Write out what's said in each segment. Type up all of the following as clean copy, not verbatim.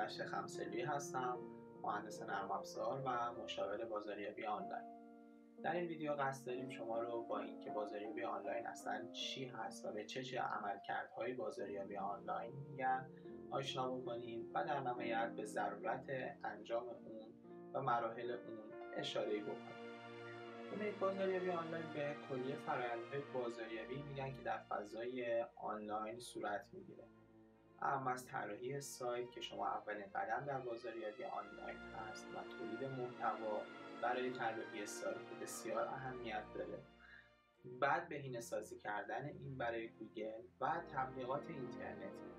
اشرف خمسلویی هستم، مهندس نرم افزار و مشاور بازاریابی آنلاین. در این ویدیو قصد داریم شما رو با اینکه بازاریابی آنلاین اصلا چی هست و به چه عملکردهای بازاریابی آنلاین میگن آشنا بکنیم و در نهایت به ضرورت انجام اون و مراحل اون اشاره بکنیم. ببینید، بازاریابی آنلاین به کلیه فرآیندهای بازاریابی میگن که در فضای آنلاین صورت میگیره. اما از طراحی سایت که شما اولین قدم در بازاریابی آنلاین هست و تولید محتوا برای طراحی سایت بسیار اهمیت داره، بعد بهینه‌سازی کردن این برای گوگل و تبلیغات اینترنتی.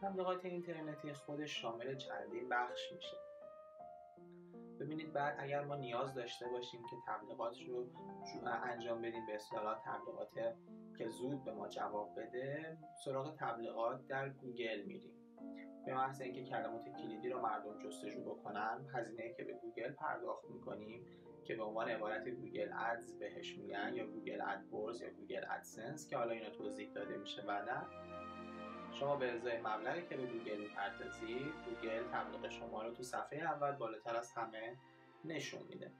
تبلیغات اینترنتی خودش شامل چندین بخش میشه. ببینید، بعد اگر ما نیاز داشته باشیم که تبلیغات رو انجام بدیم، به اصطلاح تبلیغات که زود به ما جواب بده، سراغ تبلیغات در گوگل میریم. به محض اینکه کلمات کلیدی رو مردم جستجو بکنن، هزینه‌ای که به گوگل پرداخت میکنیم که به عنوان عبارت گوگل ادز بهش میگن، یا گوگل ادورز یا گوگل ادسنس، که حالا اینا توضیح داده میشه بعدا. شما به ازای مبلغی که به گوگل میپردازید، گوگل تبلیغ شما رو تو صفحه اول بالاتر از همه نشون میده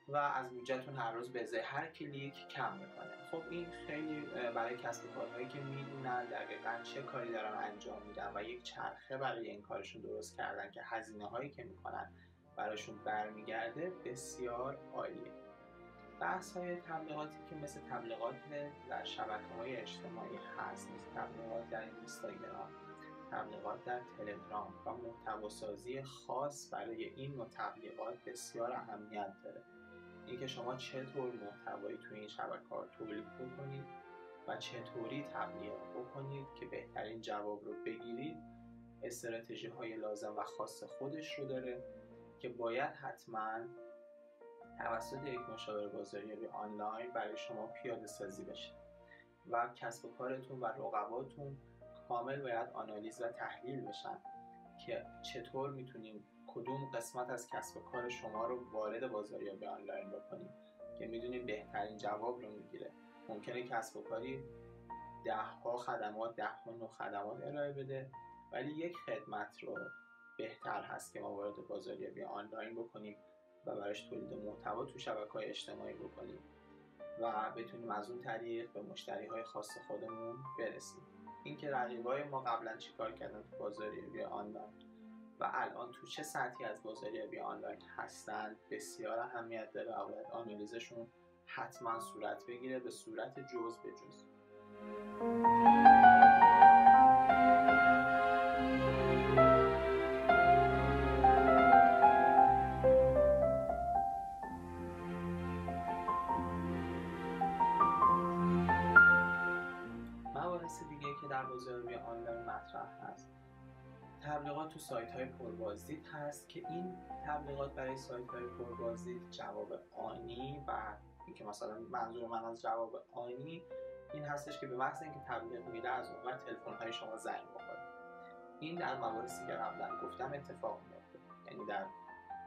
و از بودجه‌تون هر روز به ازای هر کلیک کم میکنه. خب این خیلی برای کسب و کارهایی که میدونن دقیقاً چه کاری دارن انجام میدن و یک چرخه برای این کارشون درست کردن که هزینه هایی که میکنن براشون برمیگرده، بسیار عالیه. بحث های تبلیغاتی که مثل تبلیغات در شبکه‌های اجتماعی هست، مثل تبلیغات در اینستاگرام، تبلیغات در تلگرام و محتواسازی خاص برای این نوع تبلیغات بسیار اهمیت داره. اینکه شما چطور محتوایی توی این شبکه‌ها تولید بکنید و چطوری تبلیغ بکنید که بهترین جواب رو بگیرید، استراتژی های لازم و خاص خودش رو داره که باید حتما توسط یک مشاور بازاریابی آنلاین برای شما پیاده سازی بشه و کسب و کارتون و رقباتون کامل باید آنالیز و تحلیل بشن که چطور میتونیم کدوم قسمت از کسب و کار شما رو وارد بازاریابی آنلاین بکنیم که میدونیم بهترین جواب رو میگیره. ممکنه کسب و کاری 10 خدمات 10 نوع خدمات ارائه بده، ولی یک خدمت رو بهتر هست که ما وارد بازاریابی آنلاین بکنیم و براش تولید محتوا تو شبکه‌های اجتماعی بکنیم و بتونیم از اون طریق به مشتری‌های خاص خودمون برسیم. اینکه رقیبای ما قبلا چیکار کردن تو بازاریابی آنلاین و الان تو چه سطحی از بازاریابی آنلاین هستن بسیار اهمیت داره و باید آنالیزشون حتما صورت بگیره به صورت جزء به جزء. مباحث دیگه که در بازاریابی آنلاین مطرح هست، تبلیغات تو سایت‌های پربازدید هست که این تبلیغات برای سایت‌های پربازدید جواب آنی و اینکه مثلا منظور من از جواب آنی این هستش که به محض اینکه تبلیغ میره از اون وقت تلفن‌های شما زنگ بخوره. این در مواردی که قبلا گفتم اتفاق میفته، یعنی در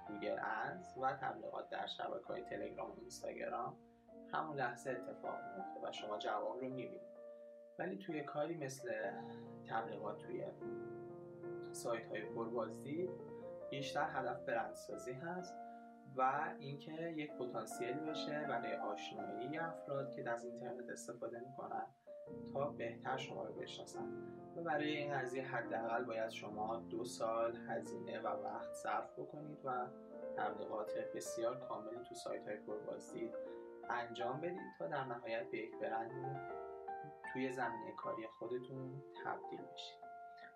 گوگل ادز و تبلیغات در شبکه‌های تلگرام و اینستاگرام همون لحظه اتفاق میفته و شما جواب رو میبینید. ولی توی کاری مثل تبلیغات توی سایت‌های پربازدید بیشتر هدف برندسازی هست و اینکه یک پتانسیلی باشه برای آشنایی افراد که از اینترنت استفاده میکنن تا بهتر شما رو بشناسن و برای این قضیه حداقل باید شما 2 سال هزینه و وقت صرف بکنید و تبلیغات بسیار کاملی تو سایت‌های پربازدید انجام بدید تا در نهایت به یک برندی توی زمینه کاری خودتون تبدیل بشید.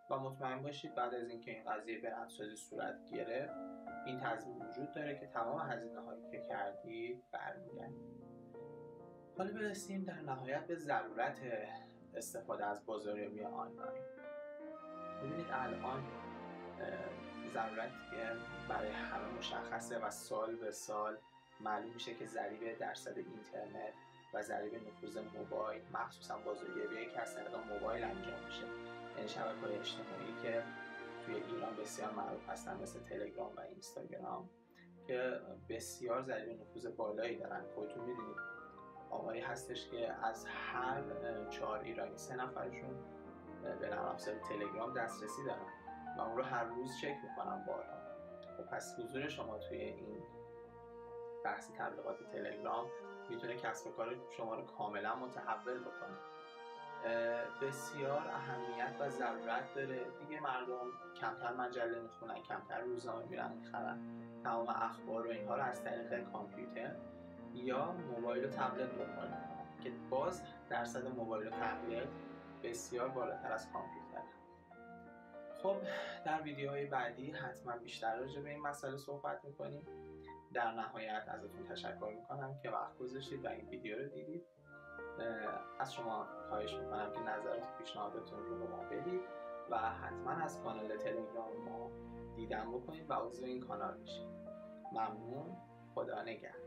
و مطمئن باشید بعد از اینکه این قضیه برندسازی صورت گرفت، این تضمین وجود داره که تمام هزینه‌هایی که کردید برمیگرده. حالا برسیم در نهایت به ضرورت استفاده از بازاریابی آنلاین. ببینید، الان ضرورت برای همه مشخصه و سال به سال معلوم میشه که ضریب درصد اینترنت و ضریب نفوذ موبایل، مخصوصا بازاریابی که از طریق موبایل انجام میشه، یعنی شبکه‌های اجتماعی که توی ایران بسیار معروف هستن مثل تلگرام و اینستاگرام که بسیار ضریب نفوذ بالایی دارن. خودتون میدونید آماری هستش که از هر 4 ایرانی 3 نفرشون به نرم افزار تلگرام دسترسی دارن و اون رو هر روز چک میکنم بارها. خب پس حضور شما توی این بحث تبلیغات تلگرام میتونه کسب و کار شما رو کاملا متحول بکنه. بسیار اهمیت و ضرورت داره دیگه. مردم کمتر مجله میخونن، کمتر روزنامه میرن میخرن، تمام اخبار و اینها رو از طریق کامپیوتر یا موبایل و تبلت دنبال میکنن که باز درصد موبایل و تبلت بسیار بالاتر از کامپیوتر. خب در ویدیوهای بعدی حتما بیشتر راجع به این مسئله صحبت میکنیم. در نهایت ازتون تشکر میکنم که وقت گذاشتید و این ویدیو رو دیدید. از شما خواهش میکنم که نظرات پیشنهاداتون رو به ما بدید و حتما از کانال تلگرام ما دیدن بکنید و عضو این کانال بشید. ممنون. خدا نگهدار.